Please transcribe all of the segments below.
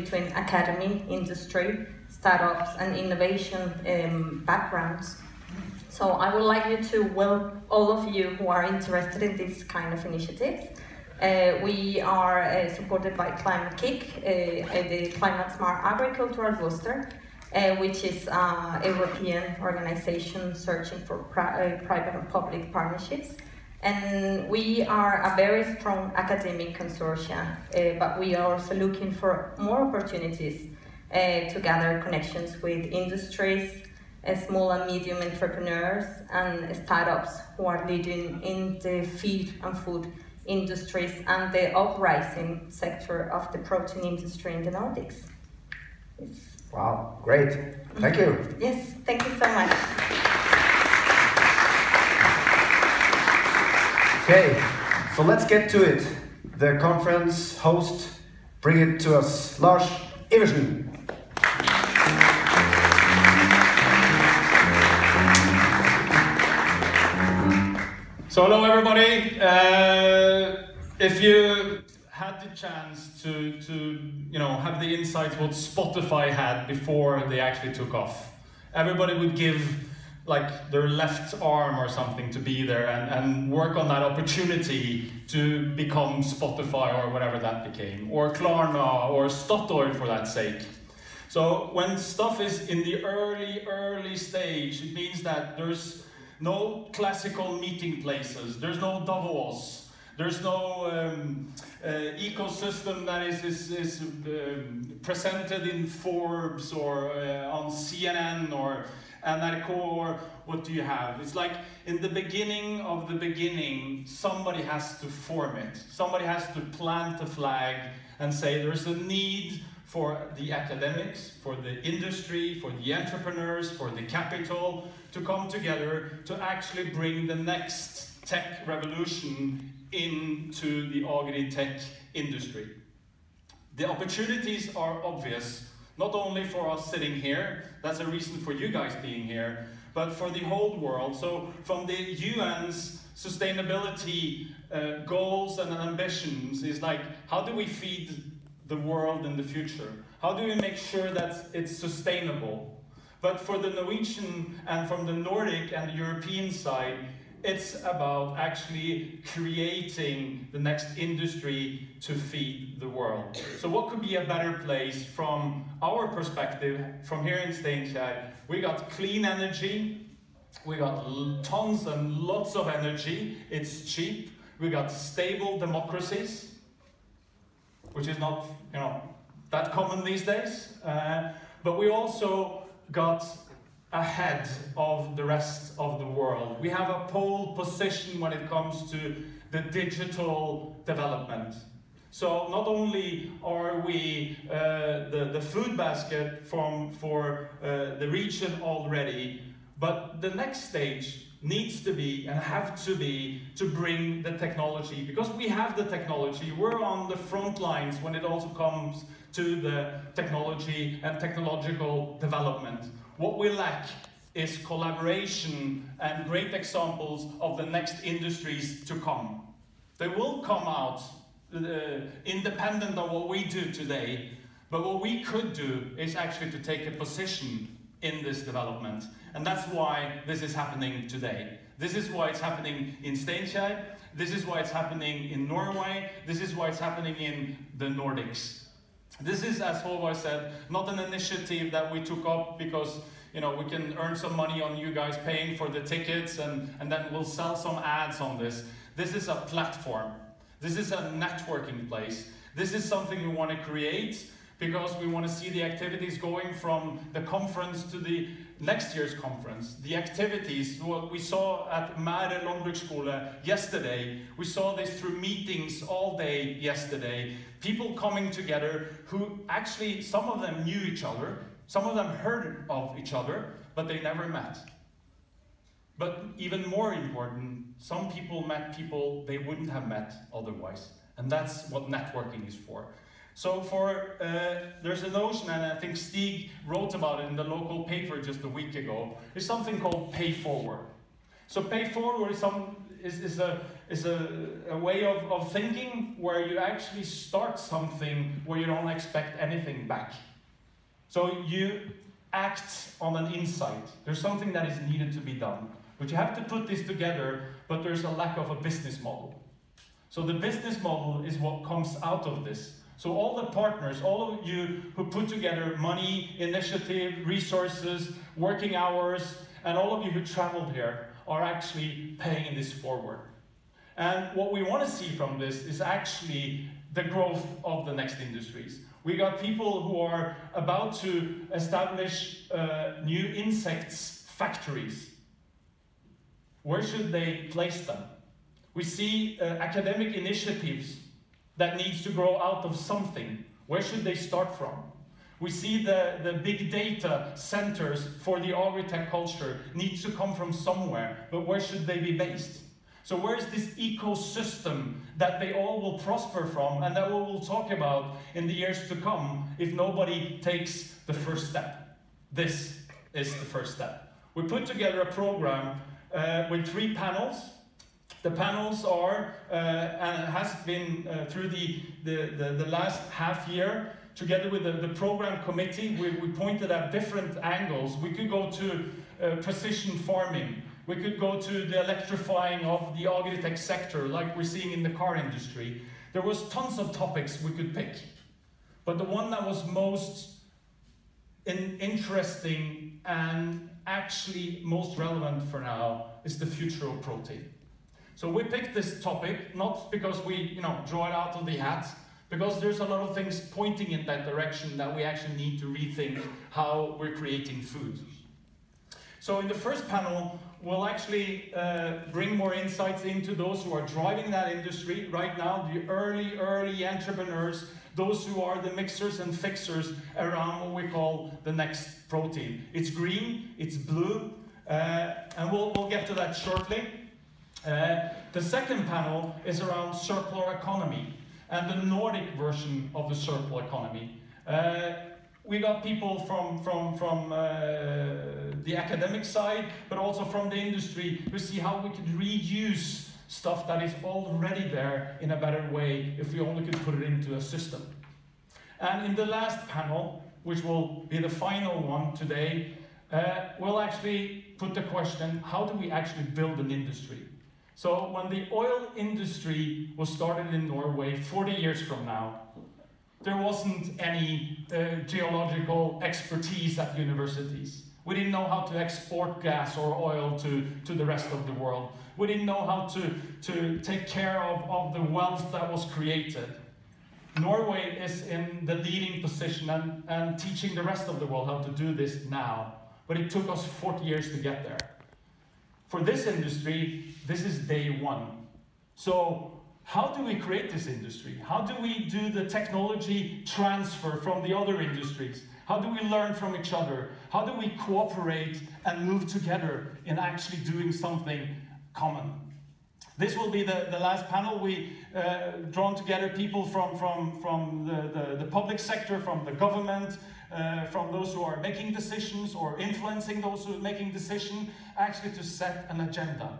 between academy, industry, startups, and innovation backgrounds. So I would like you to welcome all of you who are interested in this kind of initiatives. We are supported by Climate Kick, the Climate Smart Agricultural Cluster, which is a European organization searching for private and public partnerships. And we are a very strong academic consortia, but we are also looking for more opportunities to gather connections with industries, small and medium entrepreneurs, and startups who are leading in the feed and food industries and the uprising sector of the protein industry in the Nordics. Yes. Wow, great. Thank you. Yes, thank you so much. Okay, so let's get to it. The conference host, bring it to us. Lars Iversen. So hello everybody. If you had the chance to have the insights what Spotify had before they actually took off, everybody would give like their left arm or something to be there and work on that opportunity to become Spotify or whatever that became, or Klarna or Statoil for that sake. So when stuff is in the early stage, it means that there's no classical meeting places, there's no Davos, there's no ecosystem that is presented in Forbes or on CNN or NRK, or what do you have? It's like in the beginning of the beginning, somebody has to form it. Somebody has to plant a flag and say there's a need for the academics, for the industry, for the entrepreneurs, for the capital to come together to actually bring the next tech revolution into the AgriTech industry. The opportunities are obvious, not only for us sitting here, that's a reason for you guys being here, but for the whole world. So from the UN's sustainability goals and ambitions is like, how do we feed the world in the future? How do we make sure that it's sustainable? But for the Norwegian and from the Nordic and the European side, it's about actually creating the next industry to feed the world. So what could be a better place from our perspective, from here in Steinkjer? We got clean energy, we got tons and lots of energy, it's cheap, we got stable democracies, which is not that common these days, but we also got ahead of the rest of the world. We have a pole position when it comes to the digital development. So not only are we the food basket for the region already, but the next stage needs to be and have to be to bring the technology, because we have the technology. We're on the front lines when it also comes to the technology and technological development. What we lack is collaboration and great examples of the next industries to come. They will come out independent of what we do today, but what we could do is actually to take a position in this development. And that's why this is happening today. This is why it's happening in Steinkjer. This is why it's happening in Norway. This is why it's happening in the Nordics. This is, as Håvard said, not an initiative that we took up because we can earn some money on you guys paying for the tickets and then we'll sell some ads on this. This is a platform. This is a networking place. This is something we want to create because we want to see the activities going from the conference to the next year's conference. The activities, what we saw at Mære Landbruksskole yesterday, we saw this through meetings all day yesterday. People coming together who actually, some of them knew each other, some of them heard of each other, but they never met. But even more important, some people met people they wouldn't have met otherwise. And that's what networking is for. So there's a notion, and I think Stig wrote about it in the local paper just a week ago, there's something called pay forward. So pay forward is is a way of thinking where you actually start something where you don't expect anything back. So you act on an insight. There's something that is needed to be done. But you have to put this together, but there's a lack of a business model. So the business model is what comes out of this. So all the partners, all of you who put together money, initiative, resources, working hours, and all of you who traveled here are actually paying this forward. And what we want to see from this is actually the growth of the next industries. We got people who are about to establish new insects factories. Where should they place them? We see academic initiatives that needs to grow out of something. Where should they start from? We see the big data centers for the AgriTech culture needs to come from somewhere, but where should they be based? So where is this ecosystem that they all will prosper from and that we will talk about in the years to come if nobody takes the first step? This is the first step. We put together a program with 3 panels. The panels are, and it has been through the last half year, together with the program committee, we pointed at different angles. We could go to precision farming. We could go to the electrifying of the AgriTech sector, like we're seeing in the car industry. There was tons of topics we could pick. But the one that was most interesting and actually most relevant for now is the future of protein. So we picked this topic, not because we draw it out of the hat, because there's a lot of things pointing in that direction that we actually need to rethink how we're creating food. So in the first panel, we'll actually bring more insights into those who are driving that industry right now, the early entrepreneurs, those who are the mixers and fixers around what we call the next protein. It's green, it's blue, and we'll get to that shortly. The second panel is around circular economy and the Nordic version of the circular economy. We got people from the academic side, but also from the industry who see how we could reuse stuff that is already there in a better way if we only could put it into a system. And in the last panel, which will be the final one today, we'll actually put the question, how do we actually build an industry? So when the oil industry was started in Norway 40 years from now, there wasn't any geological expertise at universities. We didn't know how to export gas or oil to the rest of the world. We didn't know how to take care of the wealth that was created. Norway is in the leading position and teaching the rest of the world how to do this now. But it took us 40 years to get there. For this industry, this is day one. So how do we create this industry? How do we do the technology transfer from the other industries? How do we learn from each other? How do we cooperate and move together in actually doing something common? This will be the last panel. We drawn together people from the public sector, from the government, from those who are making decisions or influencing those who are making decisions, actually to set an agenda.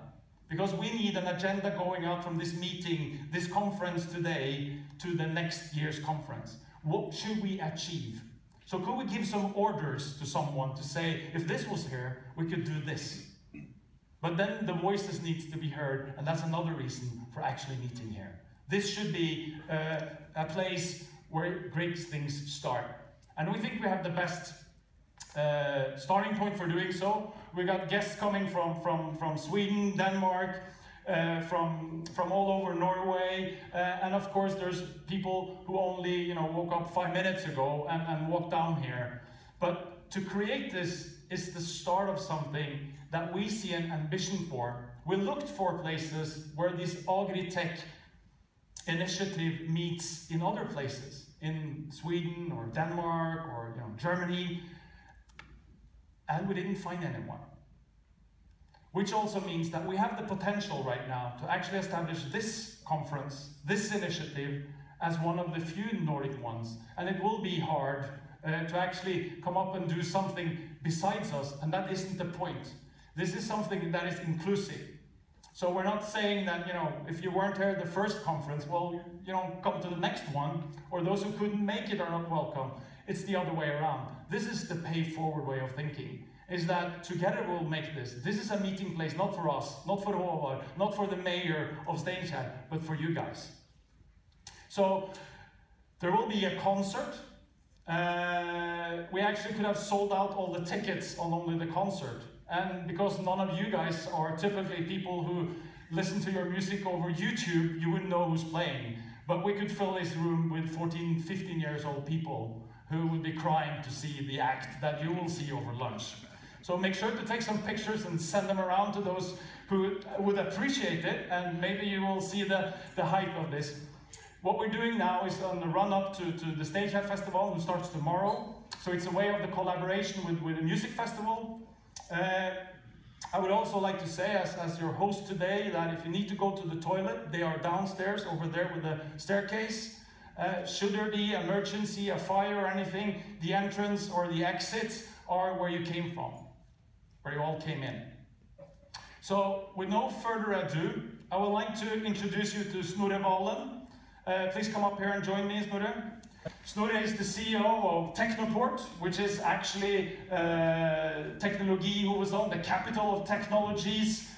Because we need an agenda going out from this meeting, this conference today, to the next year's conference. What should we achieve? So could we give some orders to someone to say, if this was here, we could do this. But then the voices need to be heard, and that's another reason for actually meeting here. This should be a place where great things start. And we think we have the best starting point for doing so. We got guests coming from Sweden, Denmark, from all over Norway, and of course there's people who only woke up 5 minutes ago and walked down here. But to create this is the start of something that we see an ambition for. We looked for places where this AgriTech initiative meets in other places, in Sweden or Denmark or Germany, and we didn't find anyone. Which also means that we have the potential right now to actually establish this conference, this initiative, as one of the few Nordic ones. And it will be hard to actually come up and do something besides us, and that isn't the point. This is something that is inclusive. So we're not saying that, you know, if you weren't here at the first conference, well, you don't come to the next one, or those who couldn't make it are not welcome. It's the other way around. This is the pay forward way of thinking, is that together we'll make this. This is a meeting place, not for us, not for Håvard, not for the mayor of Steinkjer, but for you guys. So there will be a concert. We actually could have sold out all the tickets on only the concert. And because none of you guys are typically people who listen to your music over YouTube, you wouldn't know who's playing. But we could fill this room with 14, 15 years old people who would be crying to see the act that you will see over lunch. So make sure to take some pictures and send them around to those who would appreciate it, and maybe you will see the height of this. What we're doing now is on the run-up to the Steinkjer Festival, which starts tomorrow. So it's a way of the collaboration with the music festival. I would also like to say, as your host today, that if you need to go to the toilet, they are downstairs over there with the staircase. Should there be emergency, a fire or anything, the entrance or the exits are where you came from, where you all came in. So with no further ado, I would like to introduce you to Snorre Valen. Please come up here and join me, Snorre. Snorre is the CEO of Technoport, which is actually Teknologi Hovedstaden, the capital of technologies,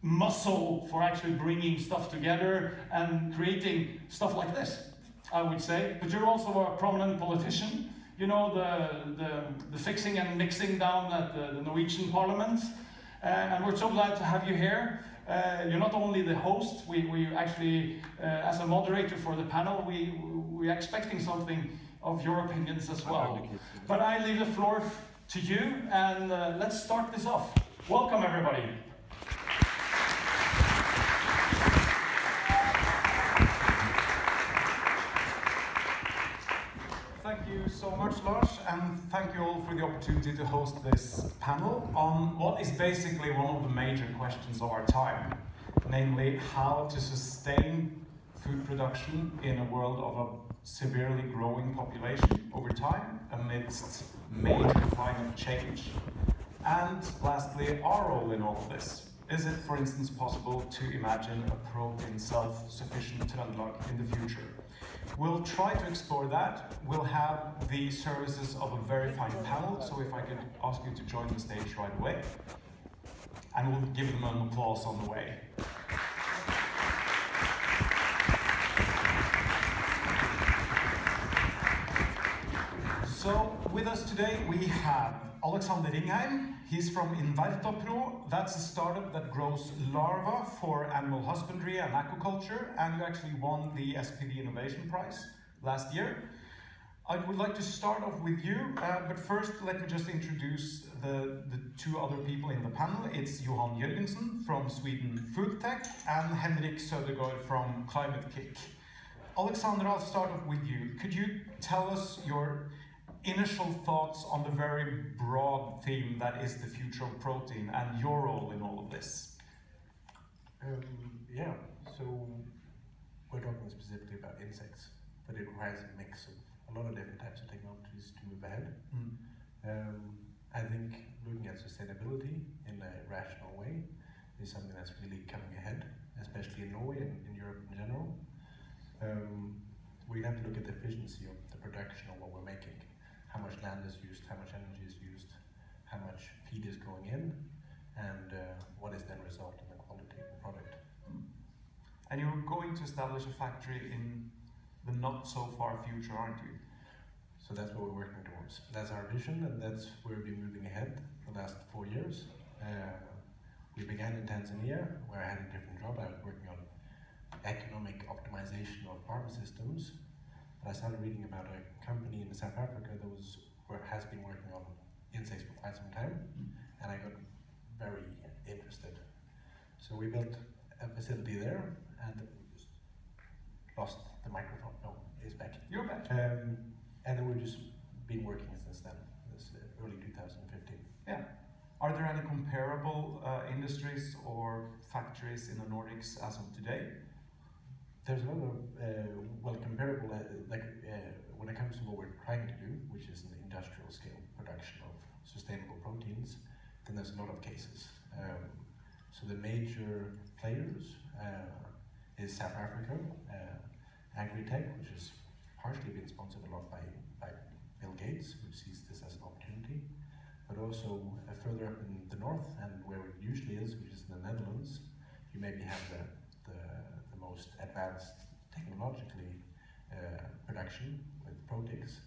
muscle for actually bringing stuff together and creating stuff like this, I would say. But you're also a prominent politician. You know the fixing and mixing down at the Norwegian Parliament. And we're so glad to have you here. You're not only the host, we actually, as a moderator for the panel, we're expecting something of your opinions as well. But I leave the floor to you, and let's start this off. Welcome, everybody. Thank you so much, Lars, and thank you all for the opportunity to host this panel on what is basically one of the major questions of our time, namely how to sustain food production in a world of a severely growing population over time amidst major climate change. And lastly, our role in all of this. Is it, for instance, possible to imagine a protein self-sufficient Trøndelag in the future? We'll try to explore that. We'll have the services of a very fine panel, so if I could ask you to join the stage right away. And we'll give them an applause on the way. So, with us today we have Alexander Ringheim. He's from Invertopro. That's a startup that grows larvae for animal husbandry and aquaculture, and you actually won the SPD Innovation Prize last year. I would like to start off with you, but first let me just introduce the two other people in the panel. It's Johan Jørgensen from Sweden FoodTech and Henrik Sandahl from Climate Kick. Alexander, I'll start off with you. Could you tell us your initial thoughts on the very broad theme that is the future of protein and your role in all of this? Yeah, so we're talking specifically about insects, but it requires a mix of a lot of different types of technologies to move ahead. I think looking at sustainability in a rational way is something that's really coming ahead, especially in Norway and in Europe in general. We have to look at the efficiency of the production of what we're making. How much land is used, how much energy is used, how much feed is going in, and what is then result in the quality of the product. And you're going to establish a factory in the not so far future, aren't you? So that's what we're working towards. That's our vision, and that's where we've been moving ahead for the last 4 years. We began in Tanzania, where I had a different job. I was working on economic optimization of farm systems. I started reading about a company in South Africa that has been working on insects for quite some time, and I got very interested. So we built a facility there, and we just lost the microphone. No, it's back. You're back. And then we've just been working since then, this early 2015. Yeah. Are there any comparable industries or factories in the Nordics as of today? There's a lot of, comparable, when it comes to what we're trying to do, which is an industrial scale production of sustainable proteins, then there's a lot of cases. So the major players is South Africa, AgriTech, which has partially been sponsored a lot by Bill Gates, who sees this as an opportunity, but also further up in the north, and where it usually is, which is in the Netherlands, you maybe have the most advanced technologically production with Protix.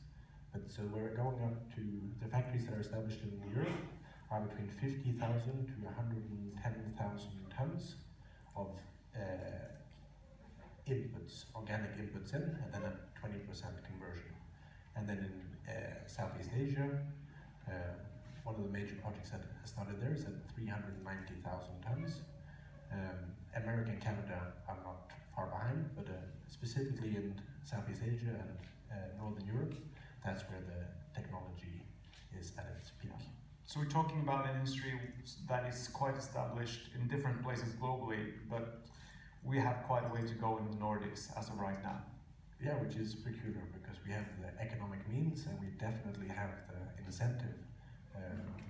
But so we're going up to the factories that are established in Europe are between 50,000 to 110,000 tons of inputs, organic inputs in, and then a 20% conversion. And then in Southeast Asia, one of the major projects that has started there is at 390,000 tons. America and Canada are not far behind, but specifically in Southeast Asia and Northern Europe, that's where the technology is at its peak. So we're talking about an industry that is quite established in different places globally, but we have quite a way to go in the Nordics as of right now. Yeah, which is peculiar because we have the economic means and we definitely have the incentive.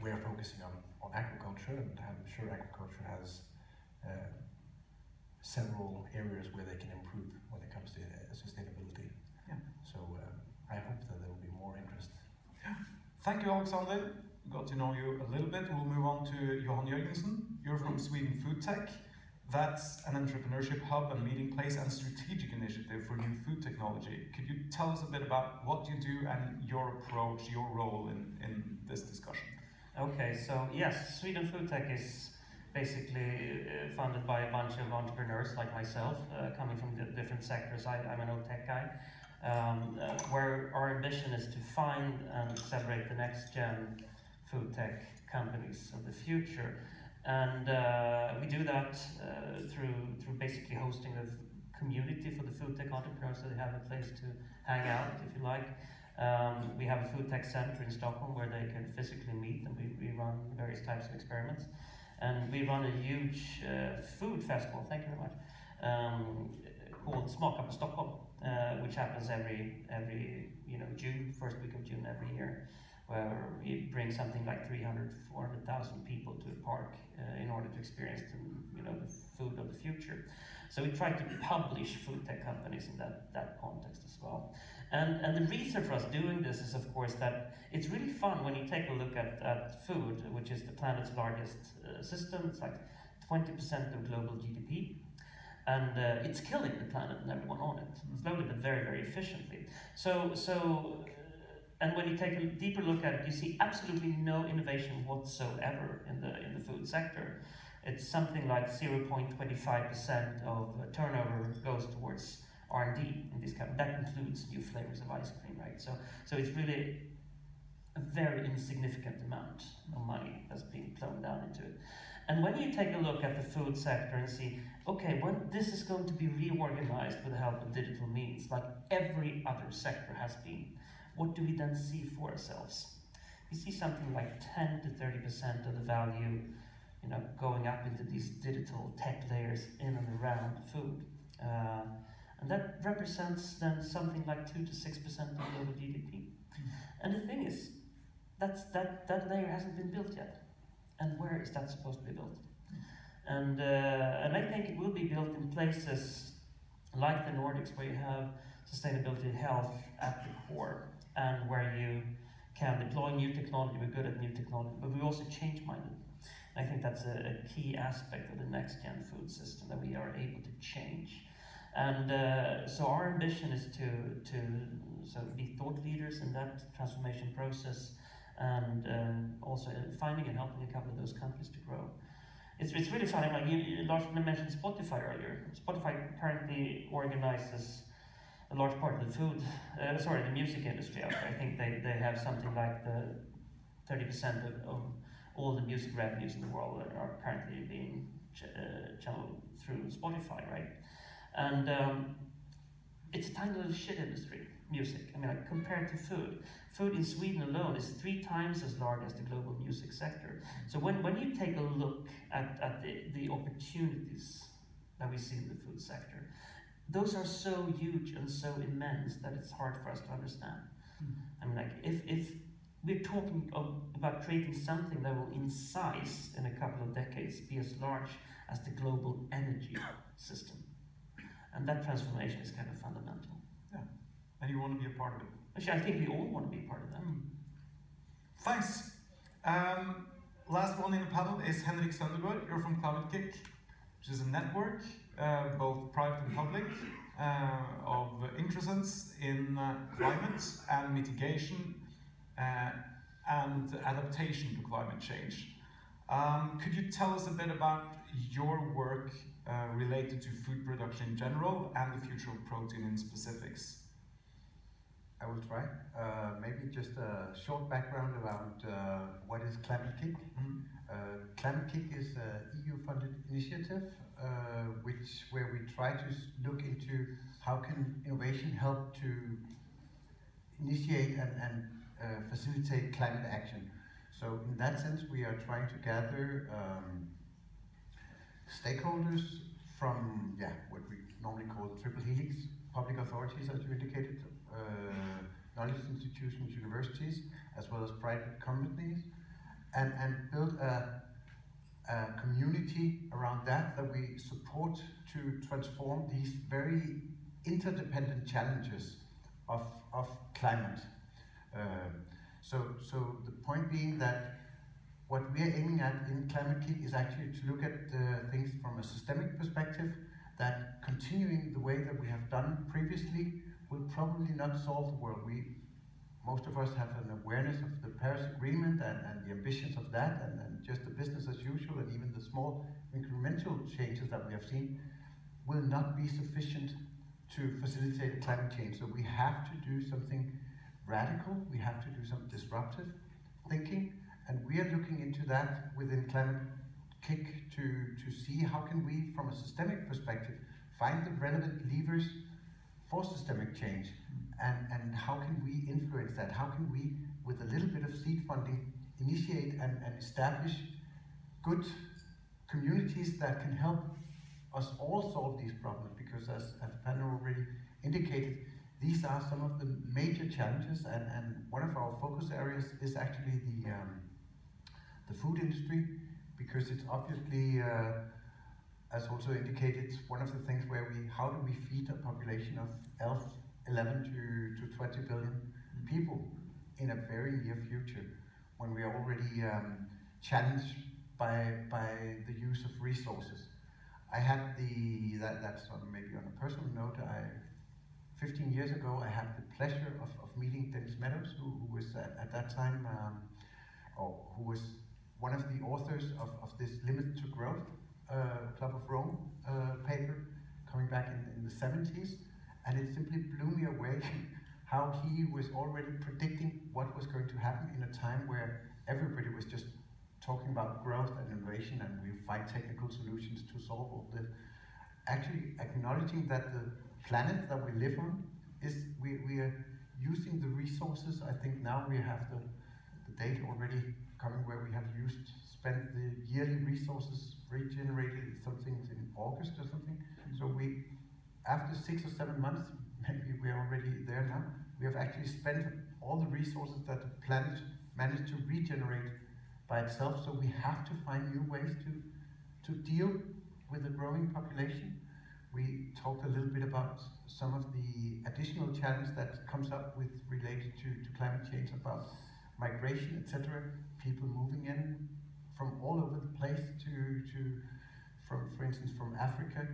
We're focusing on agriculture, and I'm sure agriculture has several areas where they can improve when it comes to sustainability. Yeah. So I hope that there will be more interest. Yeah. Thank you, Alexander. We got to know you a little bit. We'll move on to Johan Jørgensen. You're from Sweden FoodTech. That's an entrepreneurship hub, a meeting place, and strategic initiative for new food technology. Could you tell us a bit about what you do and your approach, your role in this discussion? Okay, so yes, Sweden FoodTech is basically funded by a bunch of entrepreneurs like myself, coming from different sectors. I'm an tech guy, where our ambition is to find and accelerate the next gen food tech companies of the future. And we do that through basically hosting a community for the food tech entrepreneurs, so they have a place to hang out, if you like. We have a food tech center in Stockholm where they can physically meet, and we run various types of experiments. And we run a huge food festival, thank you very much, called Smaka på Stockholm, which happens every June, first week of June every year, where we bring something like 400,000 people to a park in order to experience the food of the future. So we try to publish food tech companies in that context as well. And the reason for us doing this is, of course, that it's really fun when you take a look at food, which is the planet's largest system. It's like 20% of global GDP. And it's killing the planet and everyone on it, slowly but very, very efficiently. And when you take a deeper look at it, you see absolutely no innovation whatsoever in the food sector. It's something like 0.25% of turnover goes towards R&D in this kind. That includes new flavors of ice cream, right? So it's really a very insignificant amount of money that's being thrown down into it. And when you take a look at the food sector and see, okay, when this is going to be reorganized with the help of digital means, like every other sector has been, what do we then see for ourselves? We see something like 10 to 30% of the value, going up into these digital tech layers in and around food. And that represents then something like 2 to 6% of global GDP. And the thing is, that layer hasn't been built yet. And where is that supposed to be built? And I think it will be built in places like the Nordics, where you have sustainability and health at the core, and where you can deploy new technology. We're good at new technology, but we're also change-minded. And I think that's a key aspect of the next-gen food system, that we are able to change. And so our ambition is to be thought leaders in that transformation process, and also finding and helping a couple of those companies to grow. It's really funny, like Lars mentioned Spotify earlier. Spotify currently organizes a large part of the music industry out there. I think they have something like the 30% of all the music revenues in the world are currently being channeled through Spotify, right? And it's a tiny little shit industry, music. I mean, like, compared to food in Sweden alone is 3 times as large as the global music sector. So when you take a look at the opportunities that we see in the food sector, those are so huge and so immense that it's hard for us to understand. I mean, like, if we're talking about creating something that will, in size, in a couple of decades, be as large as the global energy system. And that transformation is kind of fundamental. Yeah, and you want to be a part of it. Actually, I think we all want to be a part of that. Thanks. Last one in the panel is Henrik Sandahl. You're from AgriTech, which is a network, both private and public, of interests in climate and mitigation and adaptation to climate change. Could you tell us a bit about your work related to food production in general and the future of protein in specifics? I will try. Maybe just a short background about what is ClimateKick. ClimateKick is an EU-funded initiative where we try to look into how can innovation help to initiate and facilitate climate action. So in that sense, we are trying to gather stakeholders from what we normally call triple helix, public authorities, as you indicated, knowledge institutions, universities, as well as private companies, and build a community around that we support to transform these very interdependent challenges of climate. So the point being that what we are aiming at in ClimateKick is actually to look at things from a systemic perspective, that continuing the way that we have done previously will probably not solve the world. Most of us have an awareness of the Paris Agreement and the ambitions of that, and just the business as usual, and even the small incremental changes that we have seen will not be sufficient to facilitate climate change. So we have to do something radical, we have to do some disruptive thinking, and we are looking into that within ClimateKick to see how can we, from a systemic perspective, find the relevant levers for systemic change, and how can we influence that? How can we, with a little bit of seed funding, initiate and establish good communities that can help us all solve these problems? Because as the panel already indicated, these are some of the major challenges, and one of our focus areas is actually the food industry, because it's obviously, as also indicated, one of the things where how do we feed a population of 11 to 20 billion people in a very near future, when we are already challenged by the use of resources. I had that's maybe on a personal note, 15 years ago, I had the pleasure of meeting Dennis Meadows, who was at that time, who was one of the authors of this Limit to Growth Club of Rome paper, coming back in the 70s, and it simply blew me away how he was already predicting what was going to happen in a time where everybody was just talking about growth and innovation, and we find technical solutions to solve all this. Actually acknowledging that the planet that we live on we are using the resources. I think now we have the date already coming where we have spent the yearly resources regenerated something in August or something. So after 6 or 7 months, maybe we are already there now, we have actually spent all the resources that the planet managed to regenerate by itself. So we have to find new ways to deal with the growing population. We talked a little bit about some of the additional challenges that comes up related to climate change, about migration, etc. People moving in from all over the place for instance, from Africa,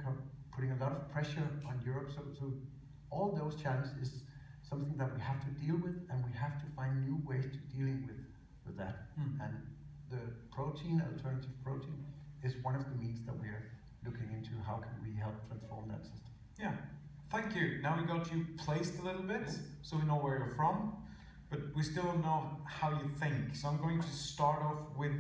putting a lot of pressure on Europe. So all those challenges is something that we have to deal with, and we have to find new ways to dealing with that. And the alternative protein, is one of the means that we are looking into. How can we help transform that system? Yeah, thank you. Now we got you placed a little bit, so we know where you're from, but we still don't know how you think. So I'm going to start off with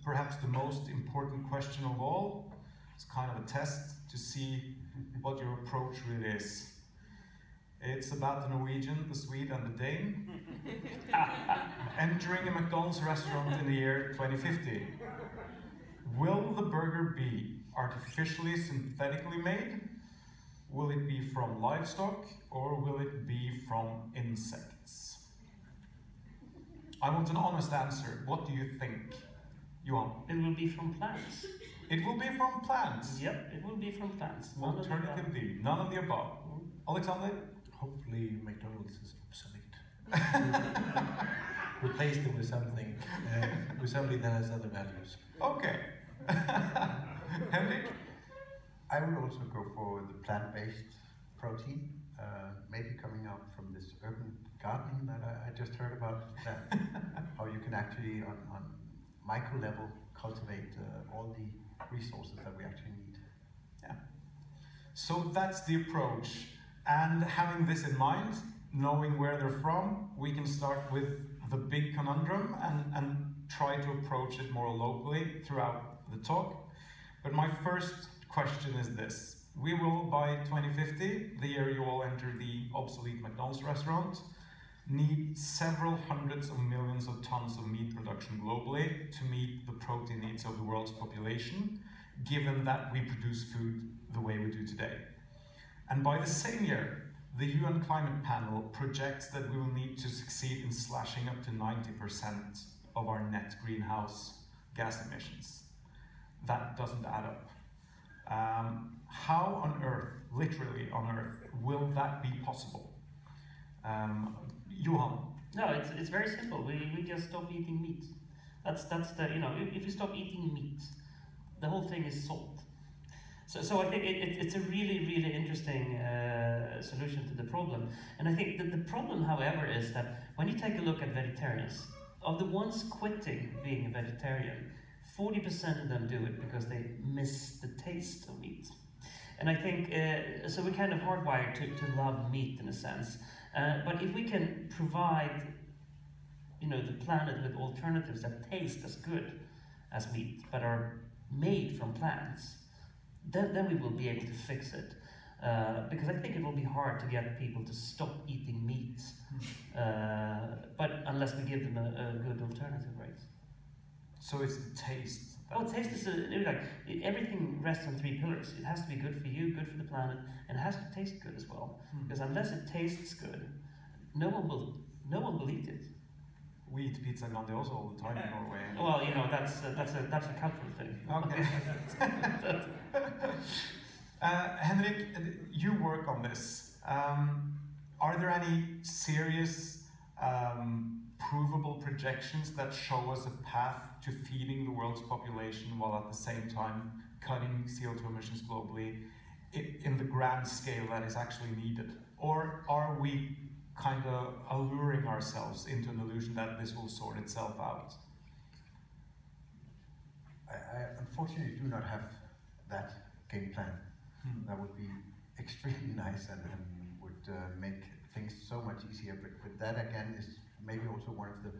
perhaps the most important question of all. It's kind of a test to see what your approach really is. It's about the Norwegian, the Swede, and the Dane entering a McDonald's restaurant in the year 2050. Will the burger be artificially, synthetically made? Will it be from livestock, or will it be from insects? I want an honest answer. What do you think, Johan? It will be from plants. It will be from plants. Yep, it will be from plants. Alternative D, none of the above. Alexander? Hopefully McDonald's is obsolete. Replace them with something, with something that has other values. Okay. Henrik? I would also go for the plant-based protein, maybe coming out from this urban gardening that I just heard about, that how you can actually on micro level cultivate all the resources that we actually need. Yeah. So that's the approach. And having this in mind, knowing where they're from, we can start with the big conundrum and try to approach it more locally throughout the talk. But my first question is this. We will, by 2050, the year you all enter the obsolete McDonald's restaurant, need several hundreds of millions of tons of meat production globally to meet the protein needs of the world's population, given that we produce food the way we do today. And by the same year, the UN Climate Panel projects that we will need to succeed in slashing up to 90% of our net greenhouse gas emissions. That doesn't add up. How on earth, literally on earth, will that be possible? Johan? No, it's very simple. We just stop eating meat. That's the, you know, if you stop eating meat, the whole thing is solved. So I think it's a really, really interesting solution to the problem. And I think that the problem, however, is that when you take a look at vegetarians, of the ones quitting being a vegetarian, 40% of them do it because they miss the taste of meat. And I think, so we're kind of hardwired to love meat in a sense. But if we can provide, you know, the planet with alternatives that taste as good as meat, but are made from plants, then we will be able to fix it. Because I think it will be hard to get people to stop eating meat, but unless we give them a good alternative, right? So it's the taste. Oh, taste is like everything rests on 3 pillars. It has to be good for you, good for the planet, and it has to taste good as well. Because unless it tastes good, no one will eat it. We eat pizza grandiosa all the time in Norway. Well, you know, that's a cultural thing. Okay. Henrik, you work on this. Are there any serious, provable projections that show us a path to feeding the world's population while at the same time cutting CO2 emissions globally in the grand scale that is actually needed? Or are we kind of alluring ourselves into an illusion that this will sort itself out? I unfortunately do not have that game plan. That would be extremely nice and would make things so much easier. But that again is maybe also one of the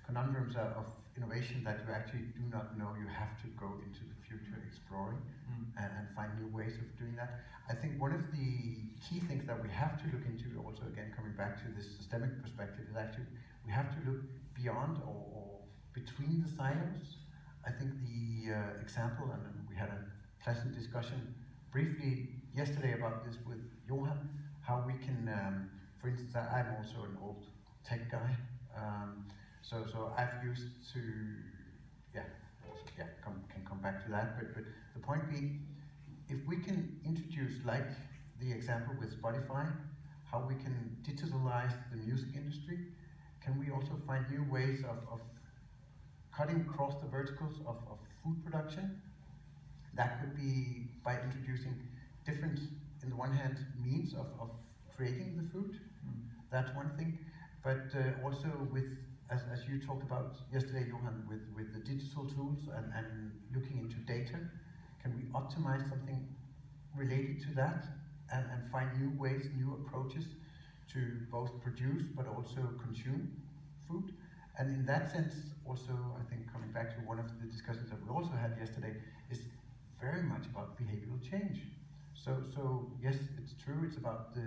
conundrums of innovation, that you actually do not know. You have to go into the future exploring and find new ways of doing that. I think one of the key things that we have to look into, also again coming back to this systemic perspective, is actually we have to look beyond or between the silos. I think the example, and we had a pleasant discussion briefly yesterday about this with Johan, how we can, for instance, I'm also an old tech guy, so I've used to, can come back to that, but the point being, if we can introduce, like the example with Spotify, how we can digitalize the music industry, can we also find new ways of cutting across the verticals of food production? That could be by introducing different, in the one hand, means of creating the food. That's one thing. But also with, as you talked about yesterday, Johan, with the digital tools and looking into data, can we optimize something related to that and find new ways, new approaches to both produce but also consume food? And in that sense, also, I think coming back to one of the discussions that we also had yesterday, is very much about behavioral change. So yes, it's true, it's about the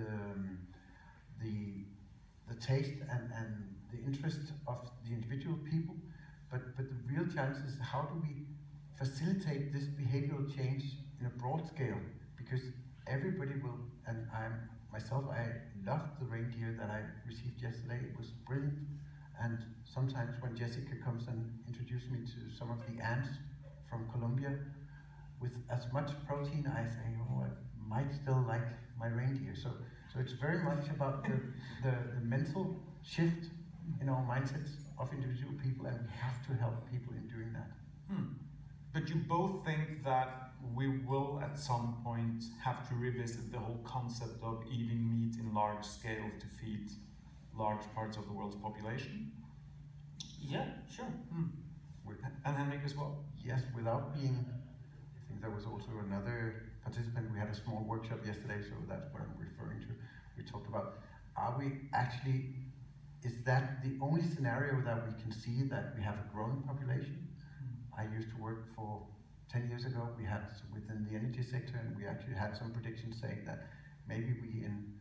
taste and the interest of the individual people, but the real challenge is how do we facilitate this behavioral change in a broad scale? Because everybody will, and I loved the reindeer that I received yesterday, it was brilliant, and sometimes when Jessica comes and introduces me to some of the ants from Colombia, with as much protein, I say, oh, I might still like my reindeer. So it's very much about the mental shift in our mindsets of individual people, and we have to help people in doing that. But you both think that we will at some point have to revisit the whole concept of eating meat in large scale to feed large parts of the world's population? Yeah, sure. And Henrik as well? Yes, without being, I think there was also another participant, we had a small workshop yesterday, so that's what I'm referring to. We talked about, is that the only scenario that we can see that we have a growing population? I used to work for 10 years ago, we had within the energy sector, and we actually had some predictions saying that maybe we in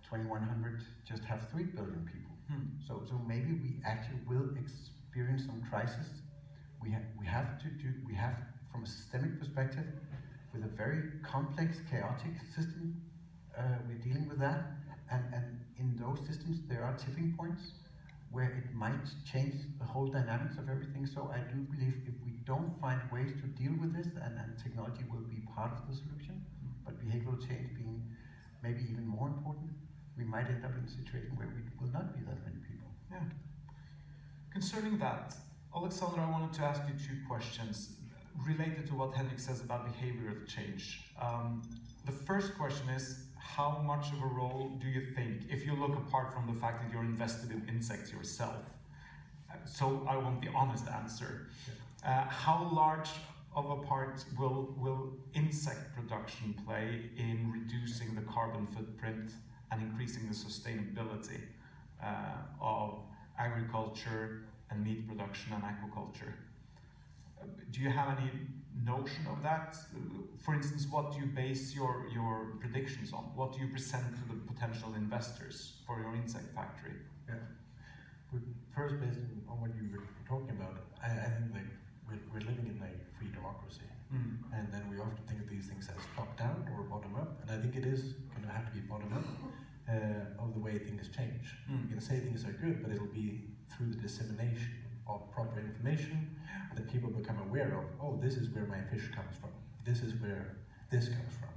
2100 just have 3 billion people. So maybe we actually will experience some crisis. We have from a systemic perspective, with a very complex, chaotic system, we're dealing with that. And in those systems, there are tipping points where it might change the whole dynamics of everything. So I do believe if we don't find ways to deal with this, and technology will be part of the solution, but behavioral change being maybe even more important, we might end up in a situation where we will not be that many people. Yeah. Concerning that, Alexander, I wanted to ask you 2 questions related to what Henrik says about behavioral change. The first question is, how much of a role do you think, if you look apart from the fact that you're invested in insects yourself, so I want the honest answer, how large of a part will insect production play in reducing the carbon footprint and increasing the sustainability of agriculture and meat production and aquaculture? Do you have any notion of that? For instance, what do you base your predictions on? What do you present to the potential investors for your insect factory? Yeah. But first, based on what you were talking about, I think that we're living in a free democracy, and then we often think of these things as top down or bottom up, and I think it is going to have to be bottom up of the way things change. You can say things are good, but it'll be through the dissemination of proper information that people become aware of. Oh, this is where my fish comes from. This is where this comes from.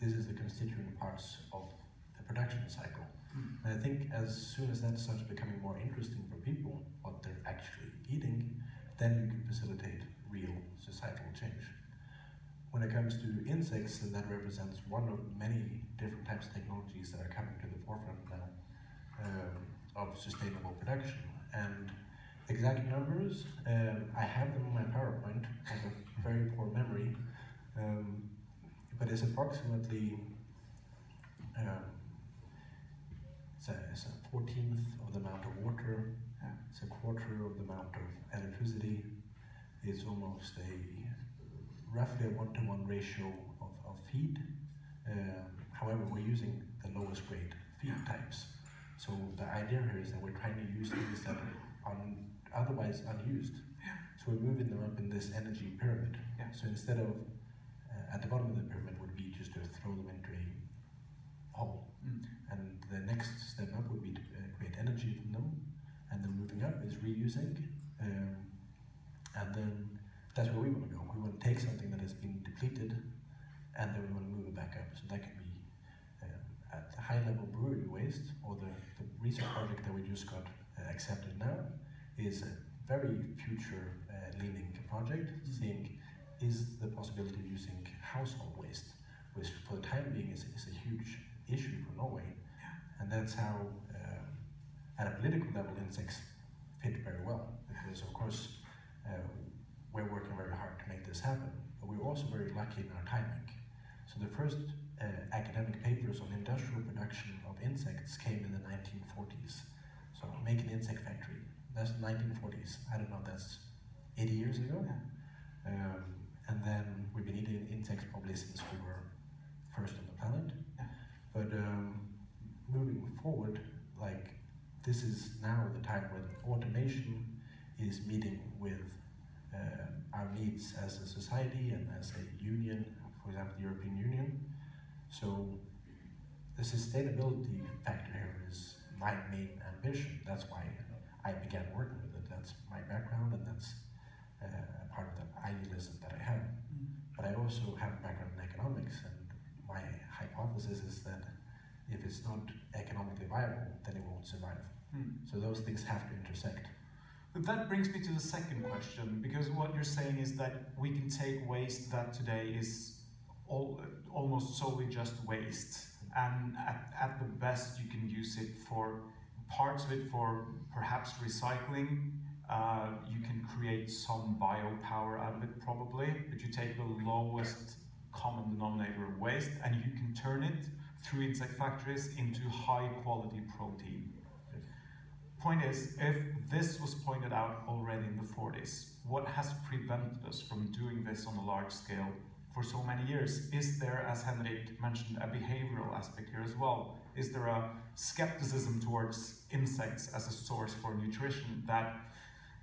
This is the constituent parts of the production cycle. And I think as soon as that starts becoming more interesting for people, what they're actually eating, then you can facilitate real societal change. When it comes to insects, then that represents one of many different types of technologies that are coming to the forefront now of sustainable production. And exact numbers, I have them on my PowerPoint. I have a very poor memory, but it's approximately it's a 14th of the amount of water. It's a quarter of the amount of electricity. It's almost roughly a 1-to-1 ratio of feed. However, we're using the lowest grade feed types. So the idea here is that we're trying to use things that are otherwise unused. So we're moving them up in this energy pyramid. So instead of at the bottom of the pyramid would be just to throw them into a hole. And the next step up would be to create energy from them. And then moving up is reusing. And then that's where we want to go. We want to take something that has been depleted, and then we want to move it back up. So that can be at high level brewery waste, or the research project that we just got accepted now is a very future leaning project, seeing is the possibility of using household waste, which for the time being is a huge issue for Norway. And that's how, at a political level, insects fit very well, because of course we're working very hard to make this happen, but we're also very lucky in our timing. So the first academic papers on industrial production of insects came in the 1940s. So make an insect factory, that's the 1940s. I don't know, that's 80 years ago. And then we've been eating insects probably since we were first on the planet. But moving forward, like this is now the time when automation is meeting with our needs as a society and as a union, for example, the European Union. So the sustainability factor here is my main ambition. That's why I began working with it. that's my background, and that's part of the idealism that I have. But I also have a background in economics, and my hypothesis is that if it's not economically viable, then it won't survive. So those things have to intersect. But that brings me to the second question, because what you're saying is that we can take waste that today is almost solely just waste, and at the best you can use it for parts of it for perhaps recycling. You can create some biopower out of it probably, but you take the lowest common denominator of waste and you can turn it through insect factories into high quality protein. Point is, if this was pointed out already in the 40s, what has prevented us from doing this on a large scale for so many years? Is there, as Henrik mentioned, a behavioral aspect here as well? Is there a skepticism towards insects as a source for nutrition?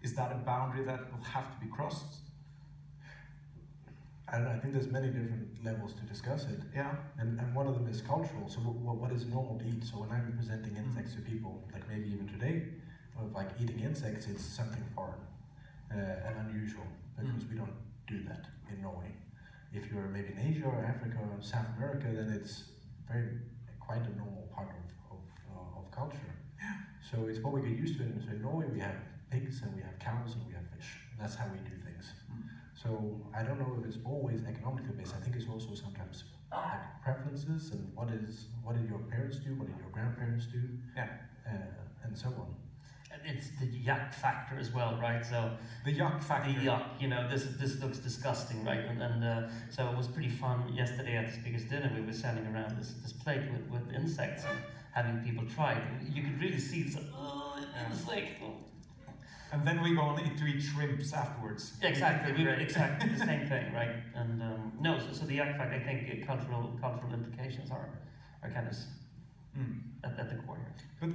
Is that a boundary that will have to be crossed? I don't know, I think there's many different levels to discuss it. Yeah. And one of them is cultural. So what is normal to eat? So when I'm presenting insects to people, like maybe even today, of like eating insects, it's something foreign and unusual, because we don't do that in Norway. If you're maybe in Asia or Africa or South America, then it's quite a normal part of culture. So it's what we get used to. So in Norway we have pigs and we have cows and we have fish. And that's how we do things. So I don't know if it's always economically based. I think it's also sometimes like preferences and what did your parents do, what did your grandparents do, and so on. It's the yuck factor as well, right? So the yuck factor. The yuck, you know, this looks disgusting, right? And so it was pretty fun yesterday at the speaker's dinner. We were standing around this plate with insects and having people try it. You could really see it's insect. And then we go on to eat shrimps afterwards. Exactly, exactly the same thing, right? And no, so the yuck factor, I think cultural implications are kind of at the core here. But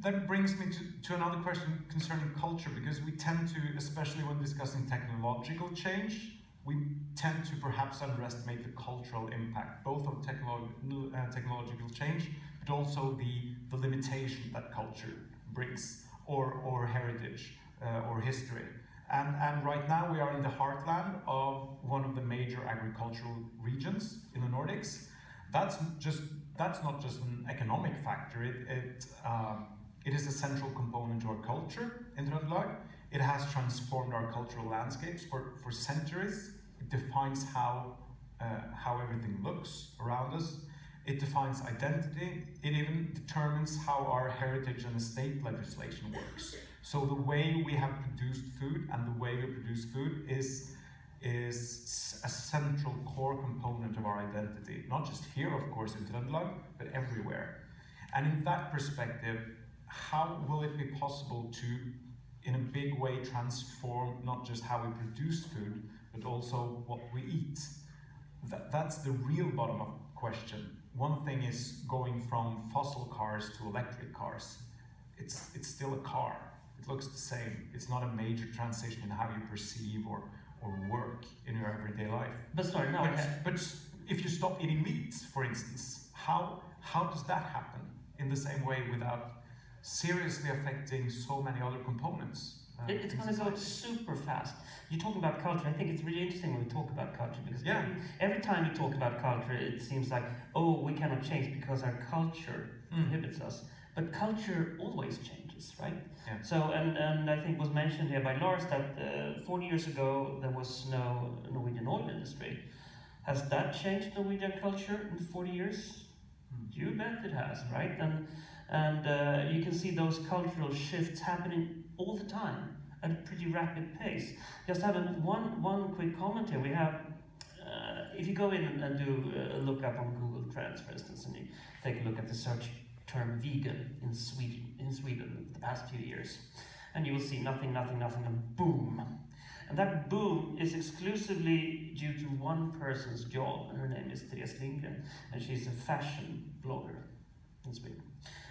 that brings me to another question concerning culture, because we tend to, especially when discussing technological change, we tend to perhaps underestimate the cultural impact, both of technological change, but also the limitation that culture brings, or heritage, or history. And right now we are in the heartland of one of the major agricultural regions in the Nordics. That's not just an economic factor. It is a central component to our culture in Trøndelag. It has transformed our cultural landscapes for centuries. It defines how everything looks around us. It defines identity. It even determines how our heritage and estate legislation works. So the way we have produced food and the way we produce food is a central core component of our identity. Not just here, of course, in Trøndelag, but everywhere. And in that perspective, how will it be possible to, in a big way, transform not just how we produce food, but also what we eat? That's the real bottom-up question. One thing is going from fossil cars to electric cars. It's still a car. It looks the same. It's not a major transition in how you perceive or work in your everyday life. But sorry, no. But if you stop eating meat, for instance, how does that happen in the same way without seriously affecting so many other components? It's going to go super fast. You talk about culture. I think it's really interesting when we talk about culture, because every time you talk about culture, it seems like, oh, we cannot change because our culture prohibits us. But culture always changes, right? Yeah. So, and I think was mentioned here by Lars that 40 years ago there was no Norwegian oil industry. Has that changed Norwegian culture in 40 years? You bet it has, right? And you can see those cultural shifts happening all the time at a pretty rapid pace. Just having one quick comment here. We have, if you go in and do a look up on Google Trends, for instance, and you take a look at the search term vegan in Sweden the past few years, and you will see nothing, and boom. And that boom is exclusively due to one person's job, and her name is Therese Lindgren, and she's a fashion blogger in Sweden.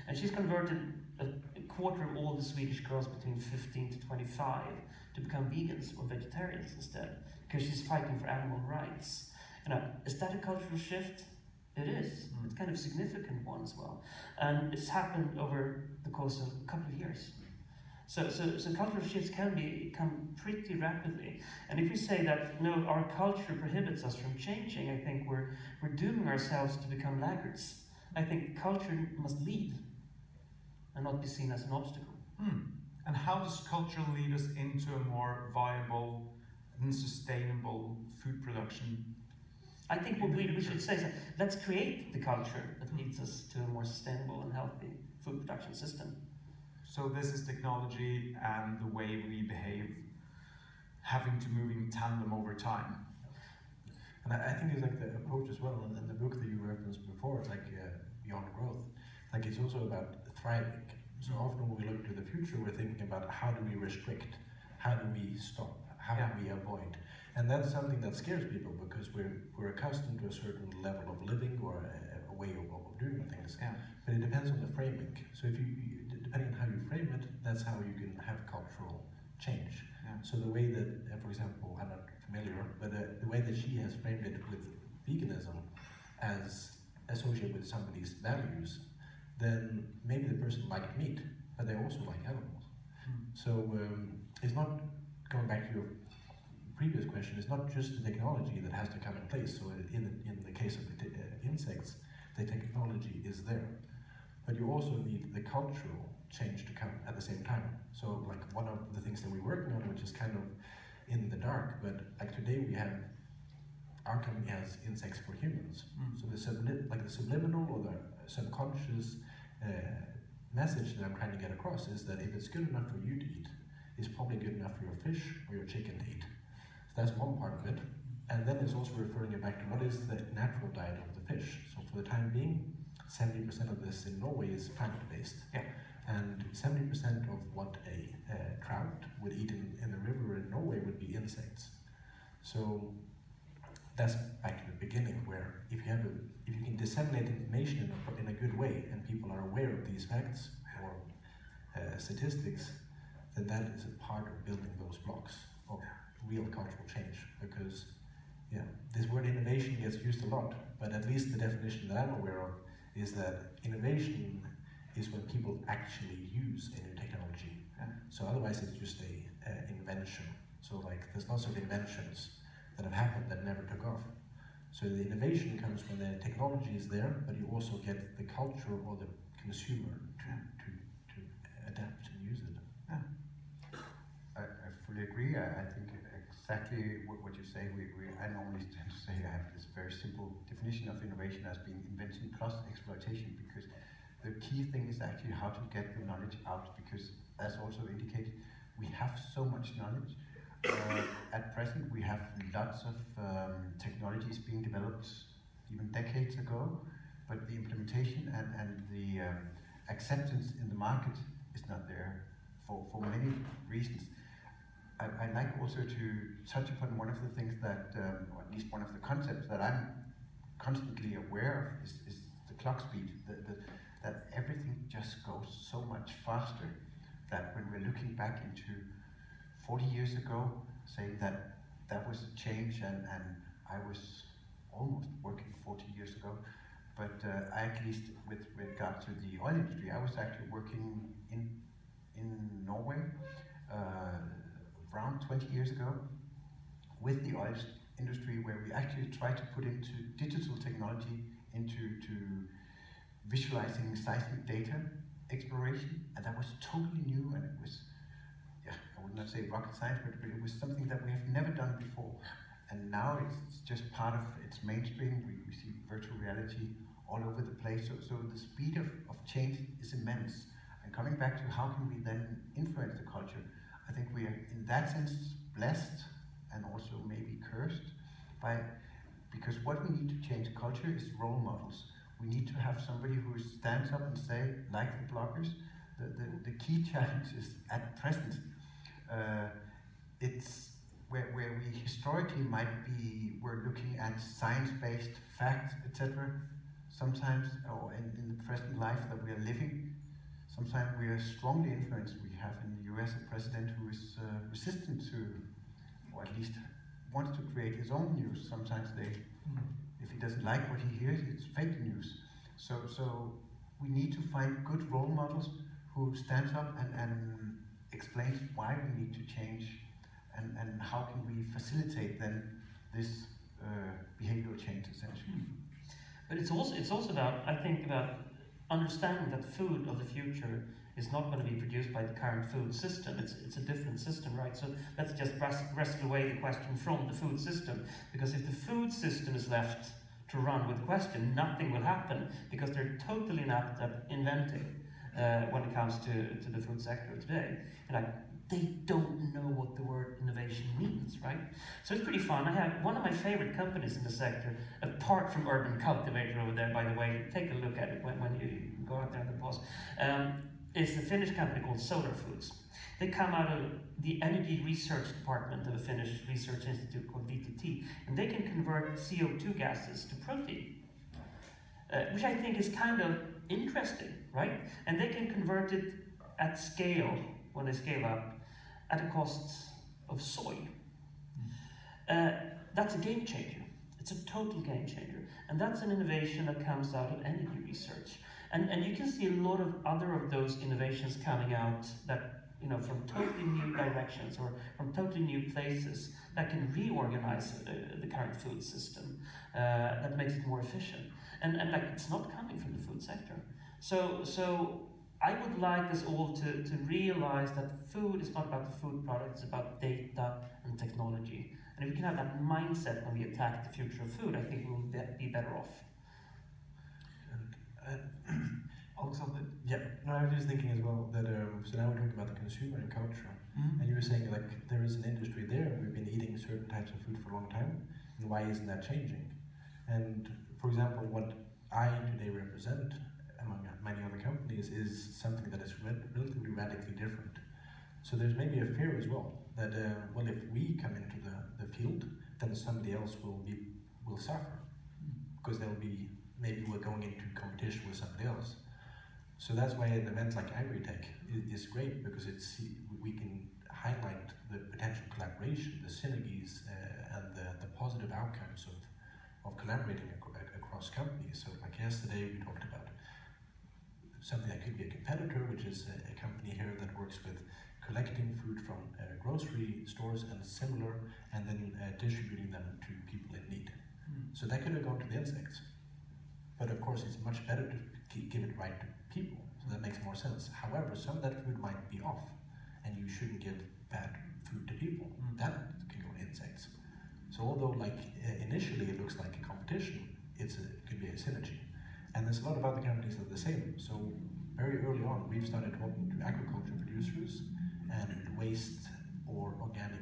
And she's converted a quarter of all the Swedish girls between 15 to 25 to become vegans or vegetarians instead, because she's fighting for animal rights. You know, is that a cultural shift? It is. It's kind of a significant one as well. And it's happened over the course of a couple of years. So cultural shifts can come pretty rapidly. And if we say that no, our culture prohibits us from changing, I think we're dooming ourselves to become laggards. I think culture must lead and not be seen as an obstacle. And how does culture lead us into a more viable and sustainable food production? I think what we should say is that let's create the culture that leads us to a more sustainable and healthy food production system. So this is technology and the way we behave having to move in tandem over time. And I think it's like the approach as well, and the book that you referenced before, it's like Beyond Growth. Like it's also about thriving. So often when we look to the future, we're thinking about how do we restrict, how do we stop, how do we avoid. And that's something that scares people because we're accustomed to a certain level of living or a way of doing things. Yeah. But it depends on the framing. So if depending on how you frame it, that's how you can have cultural change. Yeah. So the way that, for example, I'm not familiar, but the way that she has framed it with veganism as associated with somebody's values, then maybe the person liked meat, but they also like animals. So it's not, going back to your previous question, it's not just the technology that has to come in place. So in the case of insects, the technology is there. But you also need the cultural change to come at the same time. So like one of the things that we're working on, which is kind of in the dark, but like today our company has insects for humans. So the subliminal or the subconscious message that I'm trying to get across is that if it's good enough for you to eat, it's probably good enough for your fish or your chicken to eat. So that's one part of it. And then it's also referring it back to what is the natural diet of the fish. So for the time being, 70% of this in Norway is plant-based. Yeah. And 70% of what a trout would eat in the river in Norway would be insects. So that's back to the beginning, where if you can disseminate information in a good way and people are aware of these facts or statistics, then that is a part of building those blocks of real cultural change. Because this word innovation gets used a lot, but at least the definition that I'm aware of is that innovation is when people actually use a new technology. So otherwise it's just a invention. So like there's lots of inventions that have happened that never took off. So the innovation comes when the technology is there, but you also get the culture or the consumer to adapt and use it. I fully agree. I think exactly what you say. I normally tend to say I have this very simple definition of innovation as being invention plus exploitation, because the key thing is actually how to get the knowledge out, because as also indicated, we have so much knowledge. At present, we have lots of technologies being developed even decades ago, but the implementation and the acceptance in the market is not there for many reasons. I'd like also to touch upon one of the things that, or at least one of the concepts that I'm constantly aware of is the clock speed, that everything just goes so much faster, that when we're looking back into 40 years ago, saying that was a change, and I was almost working 40 years ago, but I, at least with regard to the oil industry, I was actually working in Norway around 20 years ago with the oil industry, where we actually tried to put into digital technology into visualizing seismic data exploration, and that was totally new, and it was, I would not say rocket science, but it was something that we have never done before. And now it's just part of its mainstream. We see virtual reality all over the place. So the speed of change is immense. And coming back to how can we then influence the culture, I think we are in that sense blessed and also maybe cursed because what we need to change culture is role models. We need to have somebody who stands up and say, like the bloggers, the key challenge is at present, it's where we historically we're looking at science-based facts, etc. Sometimes, or in the present life that we are living, sometimes we are strongly influenced. We have in the US a president who is resistant to, or at least wants to create his own news. Sometimes if he doesn't like what he hears, it's fake news. So we need to find good role models who stands up and explains why we need to change and how can we facilitate then this behavioral change essentially. But it's also about, I think, about understanding that food of the future is not going to be produced by the current food system. It's a different system, right? So let's just wrestle away the question from the food system, because if the food system is left to run with the question, nothing will happen, because they're totally inept at inventing when it comes to the food sector today. And they don't know what the word innovation means, right? So it's pretty fun. I have one of my favorite companies in the sector, apart from Urban Cultivator over there, by the way. Take a look at it when you go out there in the pause. It's a Finnish company called Solar Foods. They come out of the energy research department of a Finnish research institute called VTT, and they can convert CO2 gases to protein, which I think is kind of interesting, right? And they can convert it at scale, when they scale up, at a cost of soy. That's a game changer. It's a total game changer. And that's an innovation that comes out of energy research. And you can see a lot of other of those innovations coming out that, you know, from totally new directions or from totally new places that can reorganize the current food system, that makes it more efficient. And like, it's not coming from the food sector. So I would like us all to realize that food is not about the food product, it's about data and technology. And if we can have that mindset when we attack the future of food, I think we'll be better off. Alexander? Yeah, no, I was just thinking as well that, so now we're talking about the consumer and culture, and you were saying like there is an industry there, and we've been eating certain types of food for a long time, and why isn't that changing? And for example, what I today represent among many other companies is something that is relatively radically different. So there's maybe a fear as well that, well, if we come into the field, then somebody else will suffer, because maybe we're going into competition with somebody else. So that's why an event like AgriTech is great, because we can highlight the potential collaboration, the synergies, and the positive outcomes of collaborating across companies. So like yesterday we talked about something that could be a competitor, which is a company here that works with collecting food from grocery stores and similar, and then distributing them to people in need. So that could have gone to the insects. But of course, it's much better to give it right to people, so that makes more sense. However, some of that food might be off, and you shouldn't give bad food to people. That can go to insects. So although like initially it looks like a competition, it could be a synergy. And there's a lot of other companies that are the same. So very early on, we've started talking to agriculture producers and waste or organic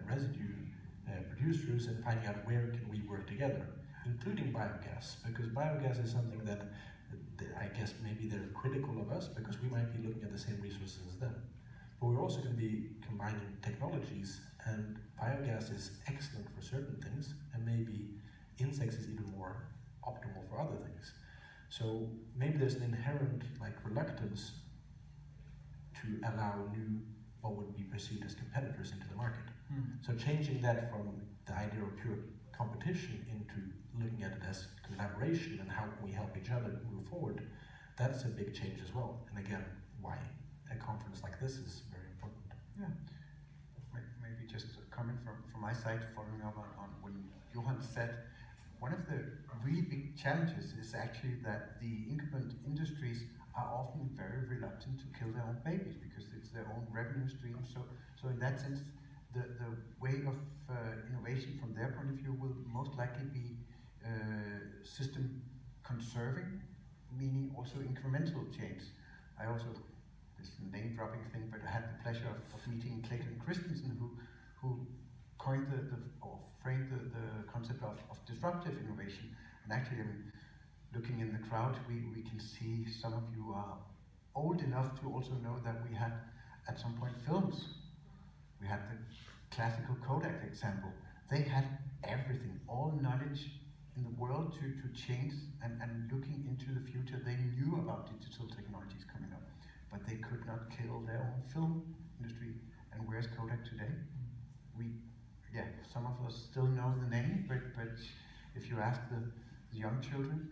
residue producers, and finding out where can we work together, including biogas, because biogas is something that I guess maybe they're critical of us because we might be looking at the same resources as them. But we're also going to be combining technologies, and biogas is excellent for certain things, and maybe insects is even more optimal for other things. So maybe there's an inherent like reluctance to allow new, what would be perceived as competitors into the market. So changing that from the idea of pure competition into looking at it as collaboration and how can we help each other move forward, that's a big change as well. And again, why a conference like this is very important. Yeah. Maybe just a comment from my side, following up on what Johan said. One of the really big challenges is actually that the incumbent industries are often very reluctant to kill their own babies because it's their own revenue stream. So in that sense, the way of innovation from their point of view will most likely be system conserving, meaning also incremental change. I also, this is a name dropping thing, but I had the pleasure of meeting Clayton Christensen, who coined or framed the concept of disruptive innovation. And actually, looking in the crowd, we can see some of you are old enough to also know that we had at some point films. We had the classical Kodak example. They had everything, all knowledge in the world to change and looking into the future. They knew about digital technologies coming up, but they could not kill their own film industry. And where's Kodak today? Some of us still know the name, but if you ask the young children,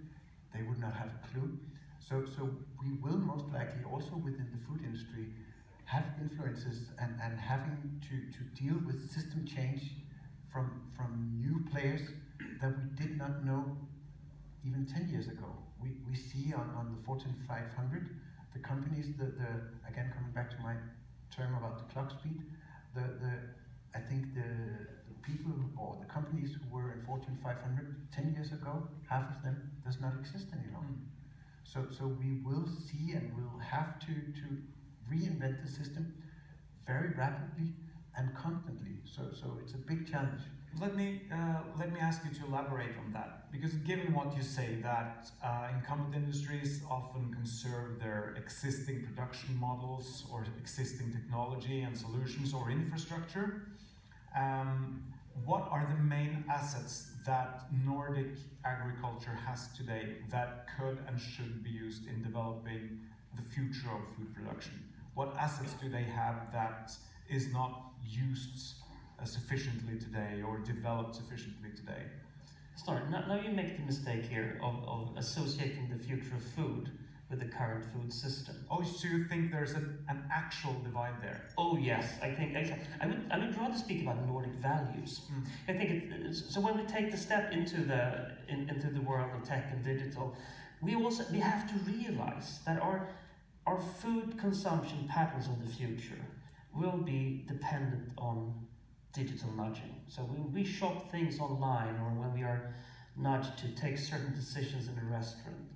they would not have a clue. So we will most likely also within the food industry have influences and having to deal with system change from new players that we did not know even 10 years ago. We see on the Fortune 500, the companies, again coming back to my term about the clock speed, I think the people or the companies who were in Fortune 500 10 years ago, half of them does not exist any longer. So we will see and we'll have to reinvent the system very rapidly and constantly. So it's a big challenge. Let me ask you to elaborate on that, because given what you say that incumbent industries often conserve their existing production models or existing technology and solutions or infrastructure, what are the main assets that Nordic agriculture has today that could and should be used in developing the future of food production? What assets do they have that is not used sufficiently today or developed sufficiently today? Sorry, now you make the mistake here of associating the future of food with the current food system. Oh, so you think there's an actual divide there? Oh yes, I would rather speak about Nordic values. I think so. When we take the step into the world of tech and digital, we have to realize that our food consumption patterns of the future will be dependent on digital nudging. So when we shop things online or when we are nudged to take certain decisions in a restaurant,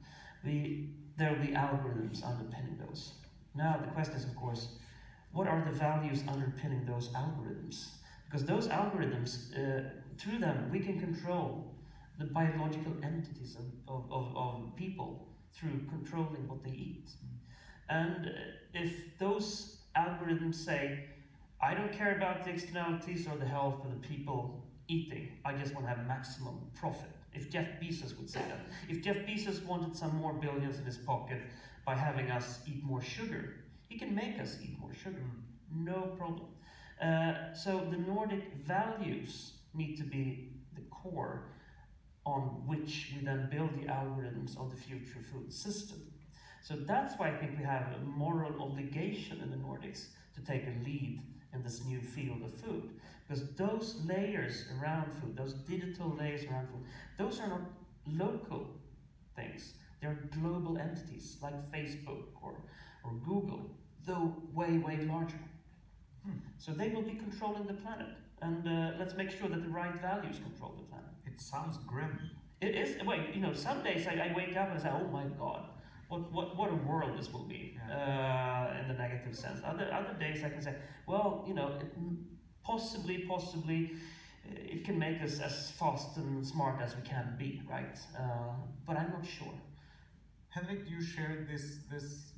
there will be algorithms underpinning those. Now the question is, of course, what are the values underpinning those algorithms? Because those algorithms, through them, we can control the biological entities of people through controlling what they eat. And if those algorithms say, I don't care about the externalities or the health of the people eating, I just want to have maximum profit. If Jeff Bezos would say that. If Jeff Bezos wanted some more billions in his pocket by having us eat more sugar, he can make us eat more sugar. No problem. So the Nordic values need to be the core on which we then build the algorithms of the future food system. So that's why I think we have a moral obligation in the Nordics to take a lead in this new field of food. Because those layers around food, those digital layers around food, those are not local things. They're global entities like Facebook or Google, though way, way larger. So they will be controlling the planet. And let's make sure that the right values control the planet. It sounds grim. It is. Wait, some days I wake up and say, oh my God, what a world this will be, in the negative sense. Other days I can say, well, possibly it can make us as fast and smart as we can be, right? But I'm not sure. Henrik, do you share this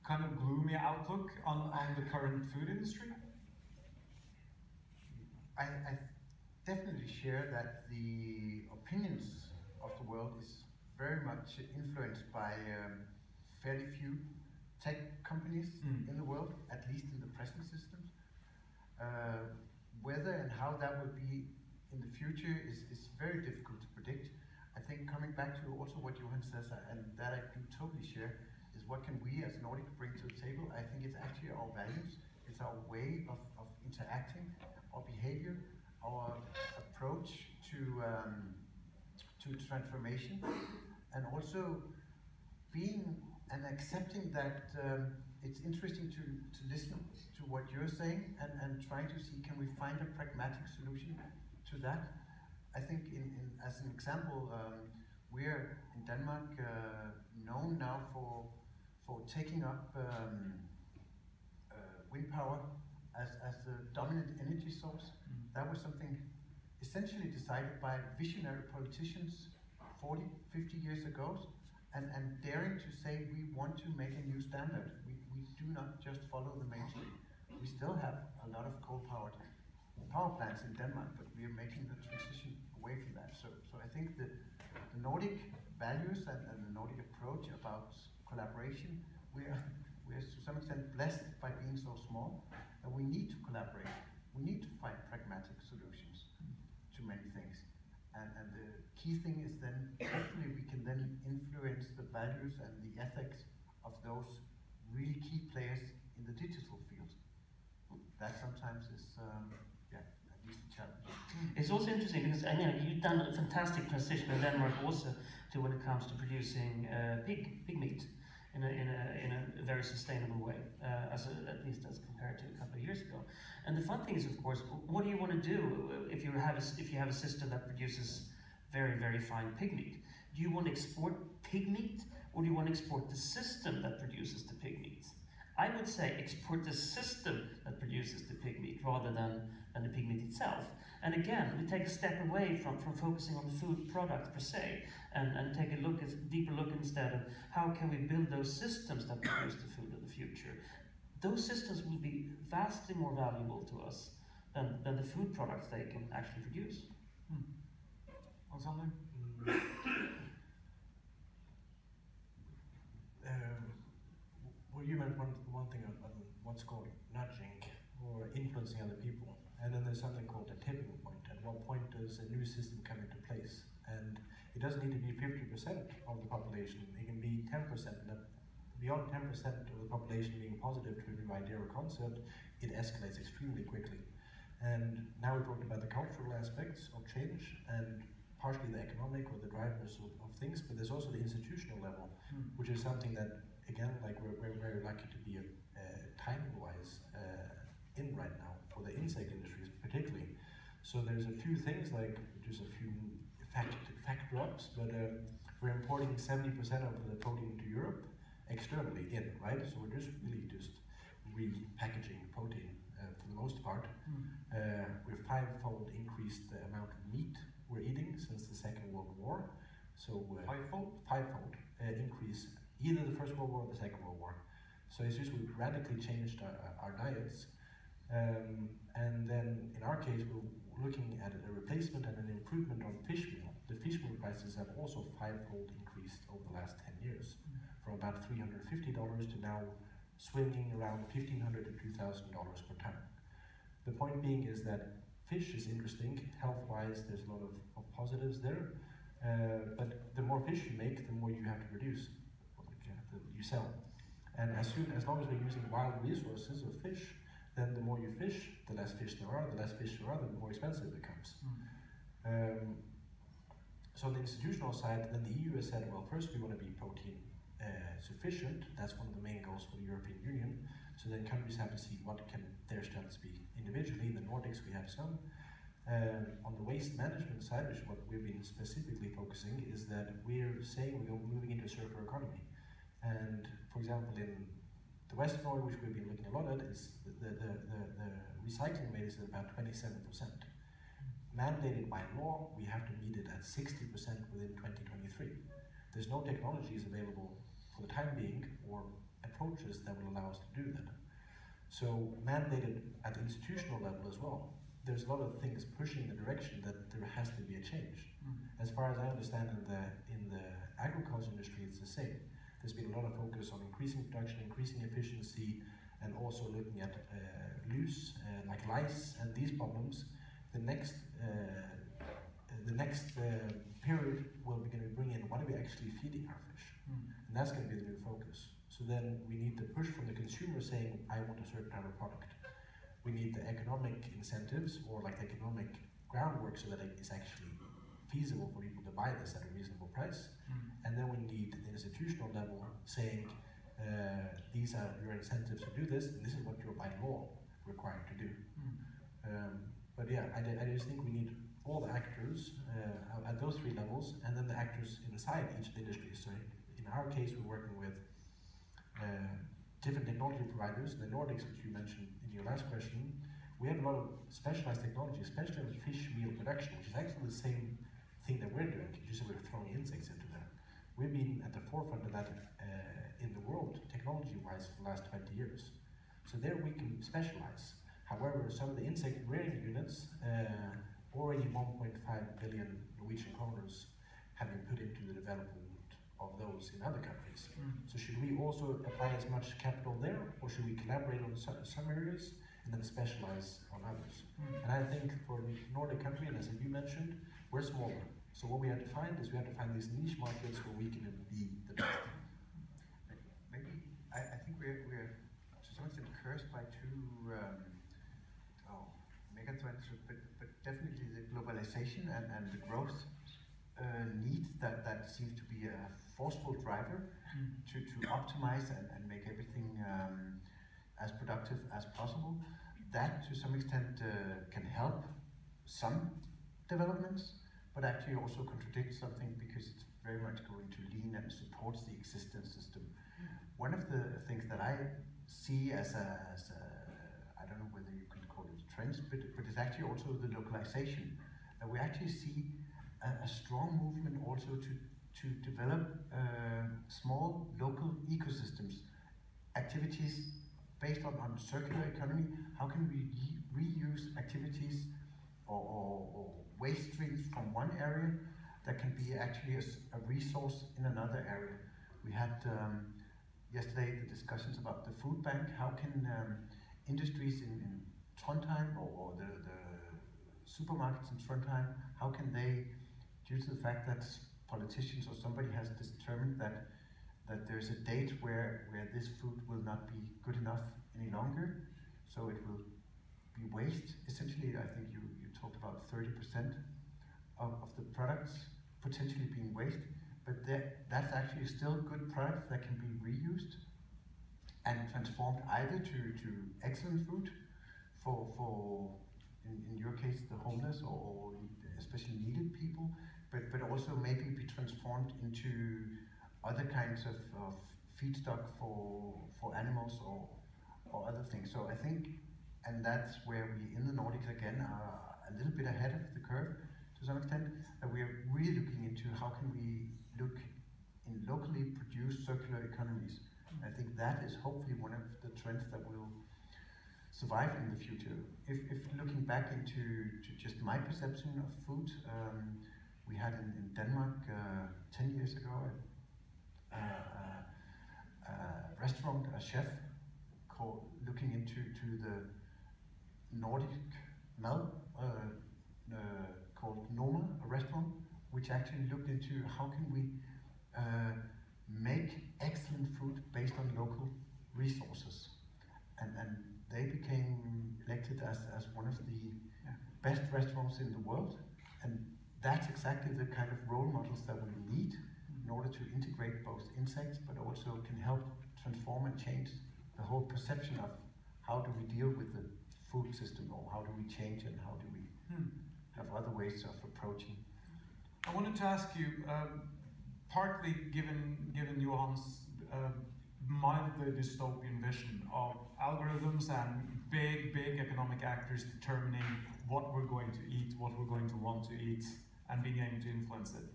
kind of gloomy outlook on the current food industry? I definitely share that the opinions of the world is very much influenced by fairly few tech companies in the world, at least in the present systems. Whether and how that will be in the future is very difficult to predict. I think coming back to also what Johan says, and that I do totally share, is what can we as Nordic bring to the table? I think it's actually our values, it's our way of interacting, our behavior, our approach to transformation, and also being and accepting that it's interesting to listen to what you're saying and trying to see, can we find a pragmatic solution to that? I think as an example, we're in Denmark known now for taking up wind power as the dominant energy source. That was something essentially decided by visionary politicians 40, 50 years ago, and daring to say we want to make a new standard. We do not just follow the mainstream. We still have a lot of coal-powered power plants in Denmark, but we are making the transition away from that. So I think the Nordic values and the Nordic approach about collaboration, we're to some extent blessed by being so small, and we need to collaborate. We need to find pragmatic solutions to many things. And the key thing is then, hopefully we can then influence the values and the ethics of those really key players in the digital field. That sometimes is, at least a challenge. It's also interesting because you've done a fantastic transition in Denmark also to when it comes to producing pig meat in a very sustainable way, at least as compared to a couple of years ago. And the fun thing is, of course, what do you want to do if you have a system that produces very, very fine pig meat? Do you want to export pig meat, or do you want to export the system that produces the pig meat? I would say export the system that produces the pig meat rather than the pig meat itself. And again, we take a step away from focusing on the food product per se, and take a deeper look instead of how can we build those systems that produce the food of the future. Those systems will be vastly more valuable to us than the food products they can actually produce. Alexander? Well, you meant one thing on what's called nudging or influencing other people, and then there's something called a tipping point. At what point does a new system come into place? And it doesn't need to be 50% of the population. It can be 10%. And beyond 10% of the population being positive to a new idea or concept, it escalates extremely quickly. And now we're talking about the cultural aspects of change and partially the economic or the drivers of things, but there's also the institutional level, which is something that, again, like we're very lucky to be timing-wise in right now for the insect industries particularly. So there's a few things, like just a few fact drops, but we're importing 70% of the protein to Europe externally in, right? So we're just really just repackaging protein for the most part. We've five-fold increased the amount of meat we're eating since the Second World War. So five-fold increase, either the First World War or the Second World War. So it's just we've radically changed our diets. And then in our case, we're looking at a replacement and an improvement on fish meal. The fish meal prices have also five-fold increased over the last 10 years, from about $350 to now swinging around $1,500 to $2,000 per ton. The point being is that fish is interesting, health-wise there's a lot of positives there, but the more fish you make, the more you have to produce, you sell. And as long as we're using wild resources of fish, then the more you fish, the less fish there are, the more expensive it becomes. So on the institutional side, then the EU has said, well, first we want to be protein sufficient. That's one of the main goals for the European Union. So then countries have to see what can their strengths be individually. In the Nordics we have some. On the waste management side, which is what we've been specifically focusing, is that we're saying we're moving into a circular economy. And for example, in the West Norway, which we've been looking a lot at, is the recycling rate is at about 27%. Mandated by law, we have to meet it at 60% within 2023. There's no technologies available for the time being or approaches that will allow us to do that. So mandated at the institutional level as well, there's a lot of things pushing the direction that there has to be a change. As far as I understand, in the agriculture industry, it's the same. There's been a lot of focus on increasing production, increasing efficiency, and also looking at loose, like lice and these problems. The next period we're going to bring in, what are we actually feeding our fish? And that's going to be the new focus. So then we need the push from the consumer saying, I want a certain type of product. We need the economic incentives or like the economic groundwork so that it is actually feasible for people to buy this at a reasonable price. And then we need the institutional level saying, these are your incentives to do this, and this is what you're by law required to do. But yeah, I just think we need all the actors at those three levels, and then the actors inside each of the industries. So in our case, we're working with different technology providers. In the Nordics, which you mentioned in your last question, we have a lot of specialized technology, especially in fish meal production, which is actually the same thing that we're doing, just we're throwing insects into there. We've been at the forefront of that in the world, technology-wise, for the last 20 years. So there we can specialize. However, some of the insect rearing units, already 1.5 billion Norwegian kroners have been put into the development of those in other countries. So should we also apply as much capital there, or should we collaborate on some areas and then specialize on others? And I think for the Nordic country, and as you mentioned, we're smaller. So what we have to find is we have to find these niche markets where we can be the best. Maybe I think we're to some extent cursed by two mega threats, but definitely the globalization and the growth needs that seems to be a forceful driver to optimize and make everything as productive as possible. That to some extent can help some developments, but actually also contradicts something because it's very much going to lean and supports the existing system. One of the things that I see as a I don't know whether you can call it trends, but it's actually also the localization. That we actually see a strong movement also to develop small local ecosystems, activities based on circular economy. How can we reuse activities or waste streams from one area that can be actually a resource in another area? We had yesterday the discussions about the food bank. How can industries in Trondheim or the supermarkets in Trondheim, how can they, due to the fact that politicians or somebody has determined that there's a date where this food will not be good enough any longer, so it will be waste. Essentially, I think you talked about 30% of the products potentially being waste, but that's actually still good products that can be reused and transformed either to excellent food for in your case the homeless or especially needed people, but also maybe be transformed into other kinds of feedstock for animals or other things. So I think, and that's where we in the Nordics again are a little bit ahead of the curve to some extent, that we are really looking into how can we look in locally produced circular economies. I think that is hopefully one of the trends that will survive in the future. If looking back into just my perception of food, we had in Denmark 10 years ago a restaurant, a chef looking into the Nordic mad called Noma, a restaurant, which actually looked into how can we make excellent food based on local resources. And they became elected as one of the best restaurants in the world. And that's exactly the kind of role models that we need in order to integrate both insects, but also can help transform and change the whole perception of how do we deal with the food system, or how do we change and how do we have other ways of approaching. I wanted to ask you, partly given Johan's mildly dystopian vision of algorithms and big economic actors determining what we're going to eat, what we're going to want to eat, and being able to influence it.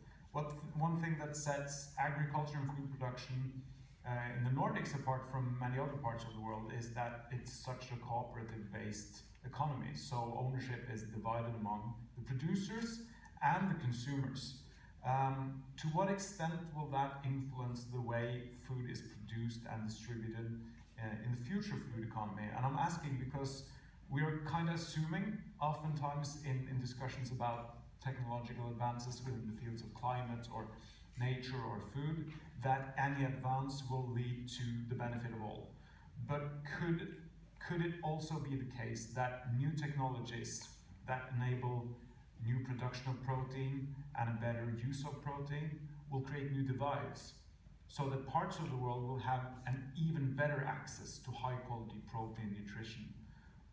One thing that sets agriculture and food production in the Nordics apart from many other parts of the world is that it's such a cooperative-based economy. So ownership is divided among the producers and the consumers. To what extent will that influence the way food is produced and distributed in the future food economy? And I'm asking because we are kind of assuming, oftentimes in discussions about technological advances within the fields of climate or nature or food, that any advance will lead to the benefit of all. But could it also be the case that new technologies that enable new production of protein and a better use of protein will create new divides, so that parts of the world will have an even better access to high quality protein nutrition,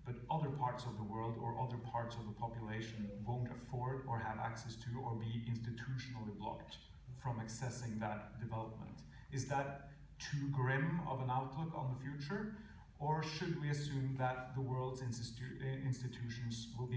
but other parts of the world or other parts of the population won't afford or have access to or be institutionally blocked from accessing that development? Is that too grim of an outlook on the future? Or should we assume that the world's institutions will